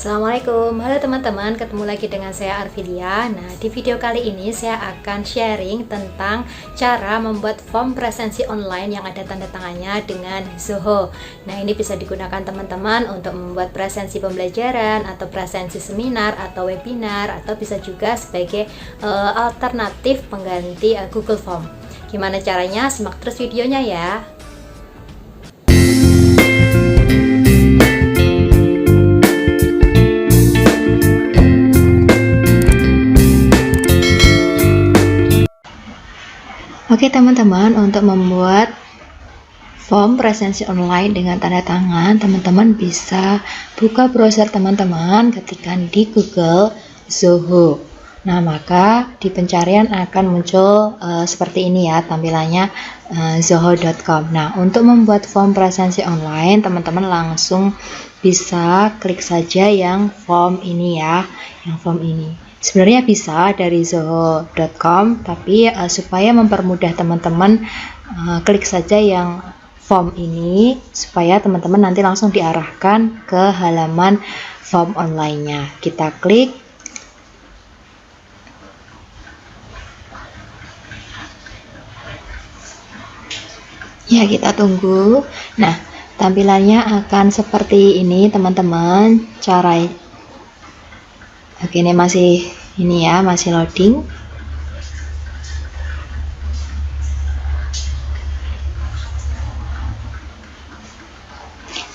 Assalamualaikum, halo teman-teman, ketemu lagi dengan saya Arvidia. Nah, di video kali ini saya akan sharing tentang cara membuat form presensi online yang ada tanda tangannya dengan Zoho. Nah, ini bisa digunakan teman-teman untuk membuat presensi pembelajaran atau presensi seminar atau webinar, atau bisa juga sebagai alternatif pengganti Google Form. Gimana caranya? Simak terus videonya ya. Oke teman-teman, untuk membuat form presensi online dengan tanda tangan, teman-teman bisa buka browser teman-teman, ketikkan di Google Zoho. Nah, maka di pencarian akan muncul seperti ini ya tampilannya, zoho.com. Nah, untuk membuat form presensi online, teman-teman langsung bisa klik saja yang form ini ya, yang form ini. Sebenarnya bisa dari zoho.com, tapi supaya mempermudah teman-teman, klik saja yang form ini supaya teman-teman nanti langsung diarahkan ke halaman form online-nya. Kita klik. Ya, kita tunggu. Nah, tampilannya akan seperti ini teman-teman. Oke, ini masih loading.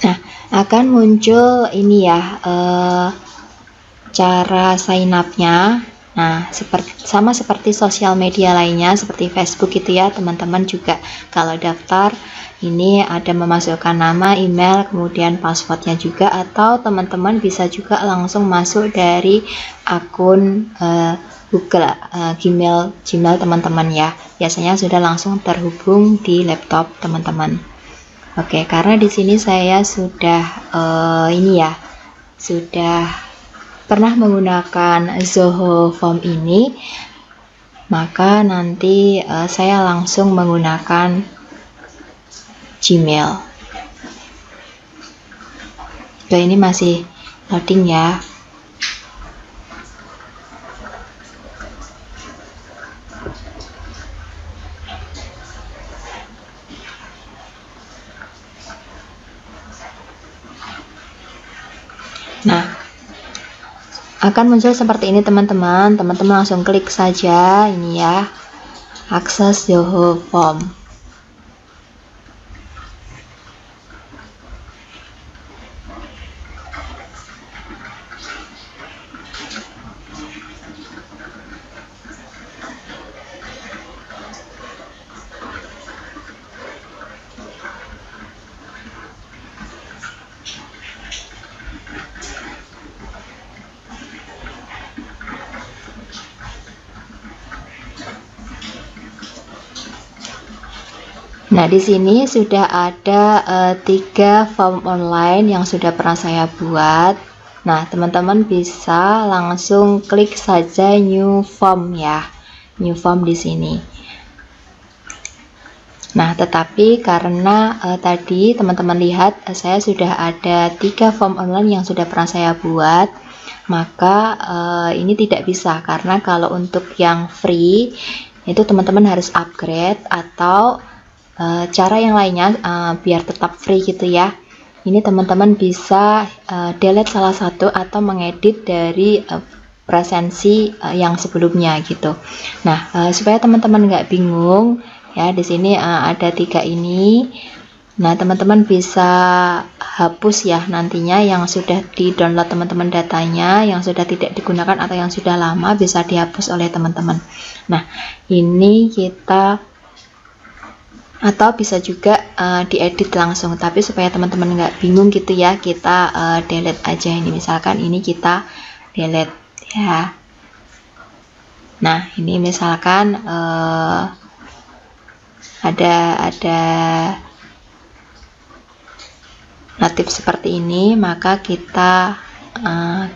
Nah, akan muncul ini ya, cara sign up-nya. Nah, sama seperti sosial media lainnya seperti Facebook gitu ya, teman-teman juga kalau daftar ini ada memasukkan nama, email, kemudian passwordnya juga, atau teman-teman bisa juga langsung masuk dari akun Google, Gmail teman-teman ya. Biasanya sudah langsung terhubung di laptop teman-teman. Oke, karena di sini saya sudah sudah pernah menggunakan Zoho Form ini, maka nanti saya langsung menggunakan Gmail. Ini masih loading ya. Nah, akan muncul seperti ini teman-teman. Teman-teman langsung klik saja ini ya, akses Zoho Form. Nah, di sini sudah ada 3 form online yang sudah pernah saya buat. Nah, teman-teman bisa langsung klik saja new form ya, new form di sini. Nah, tetapi karena tadi teman-teman lihat saya sudah ada 3 form online yang sudah pernah saya buat, maka ini tidak bisa, karena kalau untuk yang free itu teman-teman harus upgrade, atau cara yang lainnya biar tetap free gitu ya. Ini teman-teman bisa delete salah satu atau mengedit dari presensi yang sebelumnya gitu. Nah, supaya teman-teman nggak bingung ya, di sini ada 3 ini. Nah, teman-teman bisa hapus ya nantinya yang sudah di-download teman-teman datanya, yang sudah tidak digunakan atau yang sudah lama bisa dihapus oleh teman-teman. Nah, ini kita, atau bisa juga diedit langsung, tapi supaya teman-teman nggak bingung gitu ya, kita delete aja. Ini misalkan ini kita delete ya. Nah, ini misalkan ada notif seperti ini, maka kita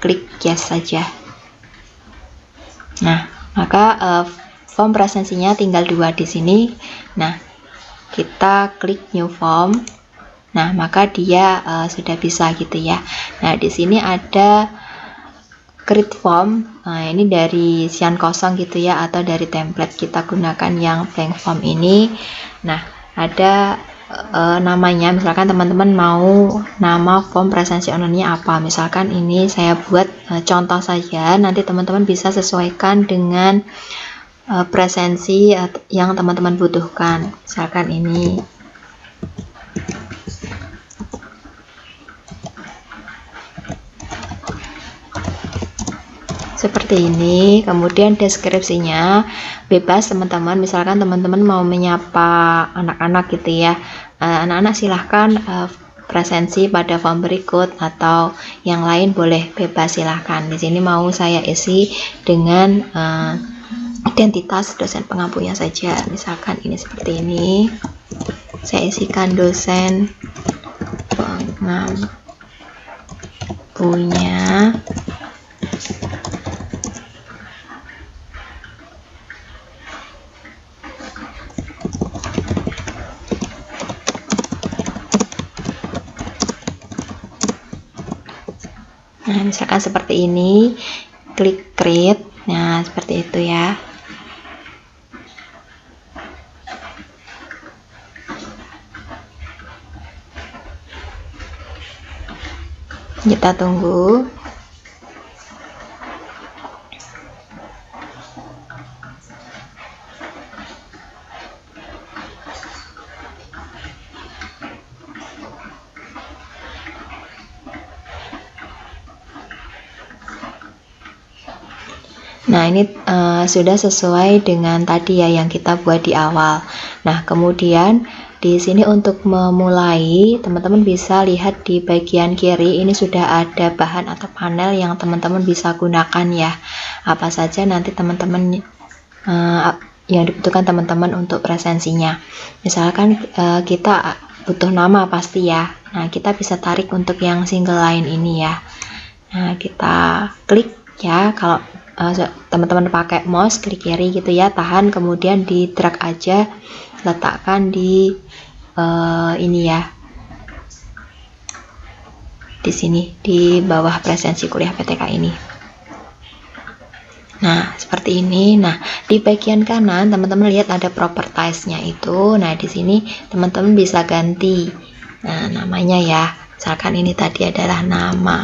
klik yes saja. Nah, maka form presensinya tinggal 2 di sini. Nah, kita klik new form. Nah, maka dia sudah bisa gitu ya. Nah, di sini ada create form. Nah, ini dari isian kosong gitu ya, atau dari template kita gunakan yang blank form ini. Nah, ada namanya, misalkan teman-teman mau nama form presensi online-nya apa, misalkan ini saya buat contoh saja, nanti teman-teman bisa sesuaikan dengan presensi yang teman-teman butuhkan. Misalkan ini seperti ini, kemudian deskripsinya bebas teman-teman, misalkan teman-teman mau menyapa anak-anak gitu ya, anak-anak silahkan presensi pada form berikut, atau yang lain boleh bebas, silahkan. Di sini mau saya isi dengan identitas dosen pengampunya saja, misalkan ini seperti ini, saya isikan dosen pengampunya Nah, misalkan seperti ini, klik create. Nah, seperti itu ya. Kita tunggu. Nah, ini sudah sesuai dengan tadi ya yang kita buat di awal. Nah, kemudian di sini untuk memulai, teman-teman bisa lihat di bagian kiri, ini sudah ada bahan atau panel yang teman-teman bisa gunakan ya. Apa saja nanti teman-teman yang dibutuhkan teman-teman untuk presensinya. Misalkan kita butuh nama pasti ya. Nah, kita bisa tarik untuk yang single line ini ya. Nah, kita klik ya. Kalau teman-teman pakai mouse, klik kiri gitu ya, tahan, kemudian di drag aja, letakkan di ini ya, di sini di bawah presensi kuliah PTK ini. Nah, seperti ini. Nah, di bagian kanan teman-teman lihat ada propertiesnya itu. Nah, di sini teman-teman bisa ganti namanya ya. Misalkan ini tadi adalah nama.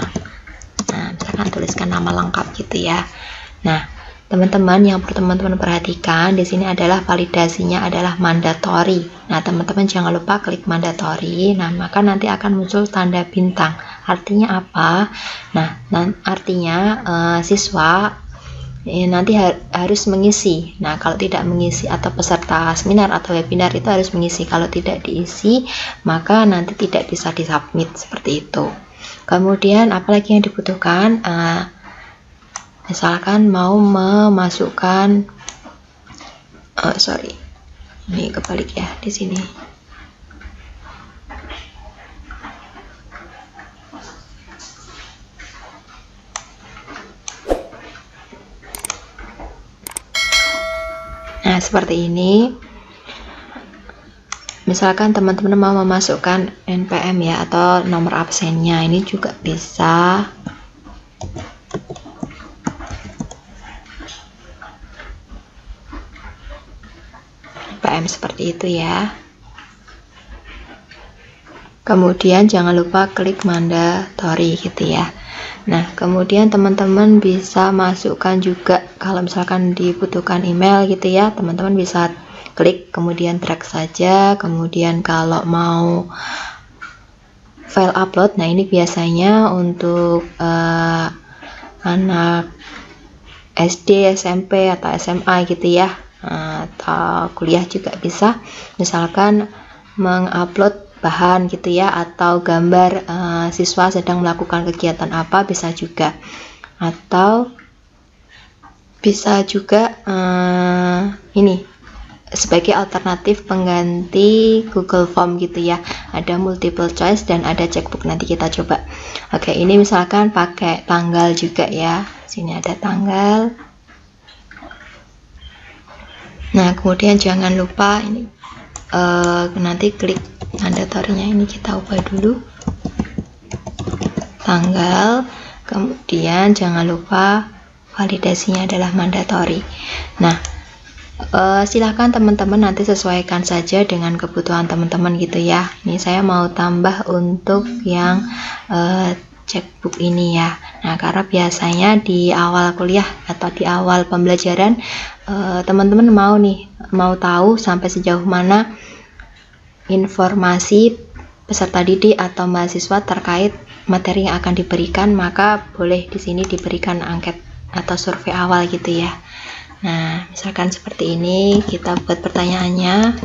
Nah, misalkan tuliskan nama lengkap gitu ya. Nah, teman-teman yang perlu teman-teman perhatikan di sini adalah validasinya adalah mandatory. Nah, teman-teman jangan lupa klik mandatory. Nah, maka nanti akan muncul tanda bintang. Artinya apa? Nah, artinya siswa nanti harus mengisi. Nah, kalau tidak mengisi, atau peserta seminar atau webinar itu harus mengisi. Kalau tidak diisi, maka nanti tidak bisa disubmit, seperti itu. Kemudian apalagi yang dibutuhkan? Misalkan mau memasukkan, ini kebalik ya di sini. Nah, seperti ini. Misalkan teman-teman mau memasukkan NPM ya, atau nomor absennya, ini juga bisa. NPM seperti itu ya. Kemudian jangan lupa klik mandatory gitu ya. Nah, kemudian teman-teman bisa masukkan juga, kalau misalkan dibutuhkan email gitu ya, teman-teman bisa klik kemudian drag saja. Kemudian kalau mau file upload, nah ini biasanya untuk anak SD, SMP atau SMA gitu ya, atau kuliah juga bisa. Misalkan mengupload bahan gitu ya, atau gambar siswa sedang melakukan kegiatan apa, bisa juga. Atau bisa juga ini sebagai alternatif pengganti Google Form gitu ya, ada multiple choice dan ada checkbook. Nanti kita coba. Oke, ini misalkan pakai tanggal juga ya, sini ada tanggal. Nah, kemudian jangan lupa ini nanti klik mandatorinya, ini kita ubah dulu tanggal. Kemudian jangan lupa validasinya adalah mandatory. Nah, silahkan teman-teman nanti sesuaikan saja dengan kebutuhan teman-teman gitu ya. Ini saya mau tambah untuk yang checkbook ini ya. Nah, karena biasanya di awal kuliah atau di awal pembelajaran teman-teman mau tahu sampai sejauh mana informasi peserta didik atau mahasiswa terkait materi yang akan diberikan, maka boleh di sini diberikan angket atau survei awal gitu ya. Nah, misalkan seperti ini, kita buat pertanyaannya.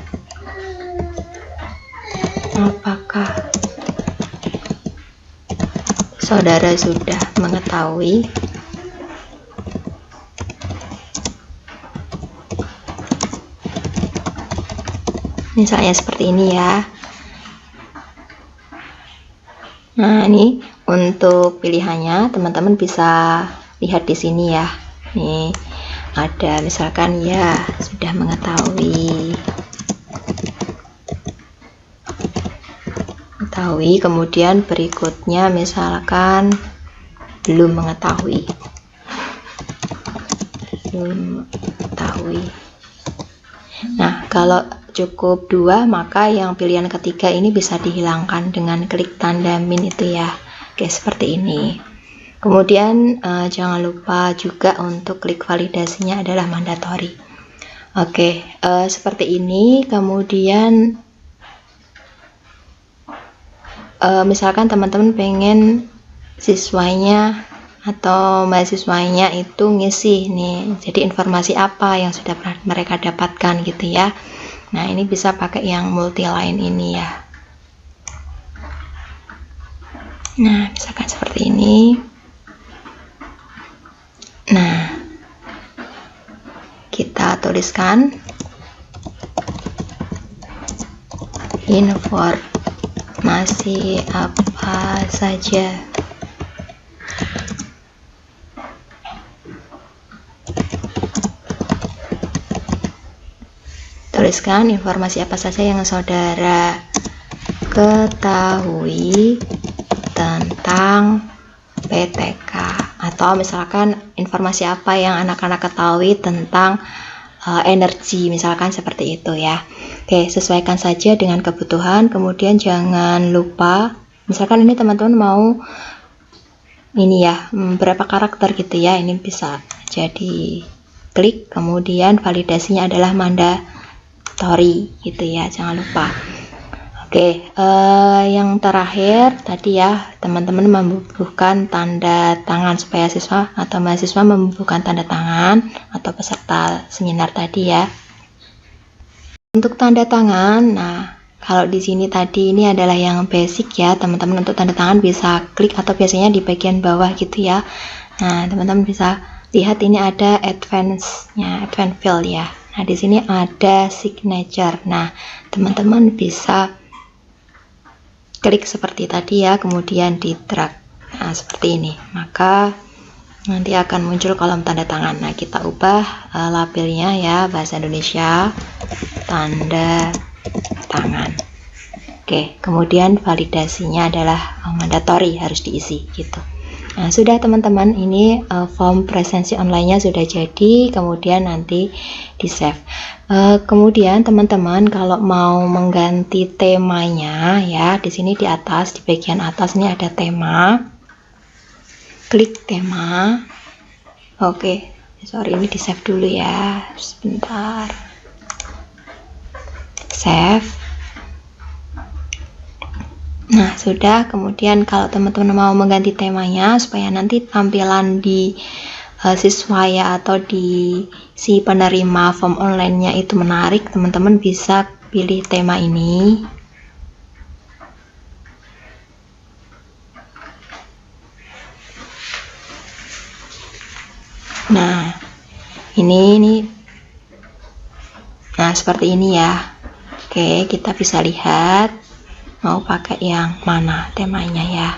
Apakah saudara sudah mengetahui misalnya seperti ini ya. Nah, ini untuk pilihannya teman-teman bisa lihat di sini ya. Nih ada misalkan ya sudah mengetahui, kemudian berikutnya misalkan belum mengetahui. Nah, kalau cukup 2, maka yang pilihan ketiga ini bisa dihilangkan dengan klik tanda min itu ya. Oke, seperti ini. Kemudian jangan lupa juga untuk klik validasinya adalah mandatory. Oke, seperti ini. Kemudian misalkan teman-teman pengen siswanya atau mahasiswanya itu ngisi nih, jadi informasi apa yang sudah mereka dapatkan gitu ya. Nah, ini bisa pakai yang multi line ini ya. Nah, misalkan seperti ini. Nah, kita tuliskan informasi apa saja yang saudara ketahui tentang PTK, atau misalkan informasi apa yang anak-anak ketahui tentang energi, misalkan seperti itu ya. Oke, sesuaikan saja dengan kebutuhan. Kemudian jangan lupa, misalkan ini teman-teman mau ini ya, berapa karakter gitu ya, ini bisa jadi klik, kemudian validasinya adalah mandatory gitu ya, jangan lupa. Oke, yang terakhir tadi ya, teman-teman membubuhkan tanda tangan supaya siswa atau mahasiswa membubuhkan tanda tangan atau peserta seminar tadi ya. Untuk tanda tangan, nah kalau di sini tadi ini adalah yang basic ya, teman-teman. Untuk tanda tangan bisa klik atau biasanya di bagian bawah gitu ya. Nah, teman-teman bisa lihat ini ada advance-nya, advance field ya. Nah, di sini ada signature. Nah, teman-teman bisa klik seperti tadi ya, kemudian di drag. Nah, seperti ini. Maka nanti akan muncul kolom tanda tangan. Nah, kita ubah labelnya ya, bahasa Indonesia, tanda tangan. Oke, kemudian validasinya adalah mandatory, harus diisi gitu. Nah, sudah teman-teman, ini form presensi online-nya sudah jadi, kemudian nanti di save. Kemudian teman-teman kalau mau mengganti temanya ya, di sini di atas, di bagian atas ini ada tema. Klik tema. Oke, sorry ini di save dulu ya, sebentar. Save. Nah, sudah. Kemudian kalau teman-teman mau mengganti temanya supaya nanti tampilan di siswa ya atau di si penerima form online-nya itu menarik, teman-teman bisa pilih tema ini. Nah, ini. Nah, seperti ini ya. Oke, kita bisa lihat mau pakai yang mana temanya ya.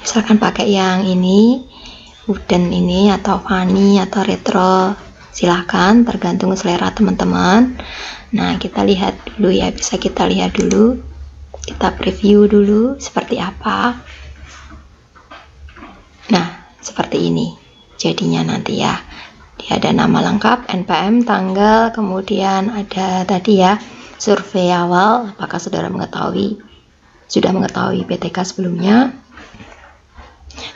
Misalkan pakai yang ini, wooden ini, atau funny, atau retro, silahkan, tergantung selera teman-teman. Nah, kita lihat dulu ya, bisa kita lihat dulu. Kita preview dulu seperti apa. Nah, seperti ini jadinya nanti ya. Dia ada nama lengkap, NPM, tanggal, kemudian ada tadi ya survei awal, apakah saudara sudah mengetahui PTK sebelumnya.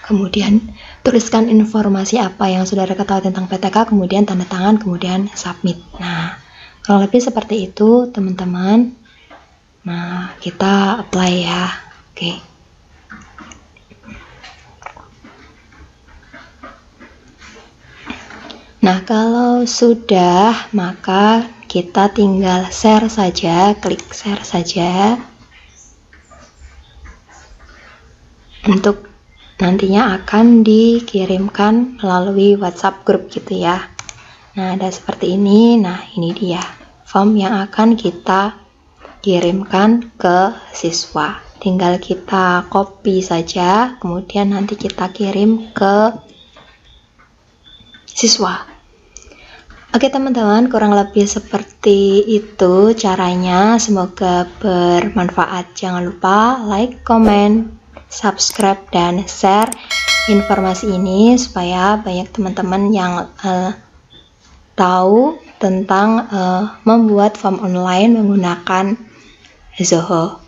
Kemudian tuliskan informasi apa yang saudara ketahui tentang PTK, kemudian tanda tangan, kemudian submit. Nah, kurang lebih seperti itu teman-teman. Nah, kita apply ya. Oke. Nah, kalau sudah, maka kita tinggal share saja, klik share saja. Untuk nantinya akan dikirimkan melalui WhatsApp grup gitu ya. Nah, ada seperti ini. Nah, ini dia form yang akan kita kirimkan ke siswa. Tinggal kita copy saja, kemudian nanti kita kirim ke siswa. Oke teman-teman, kurang lebih seperti itu caranya. Semoga bermanfaat. Jangan lupa like, comment, subscribe, dan share informasi ini supaya banyak teman-teman yang tahu tentang membuat form online menggunakan Zoho.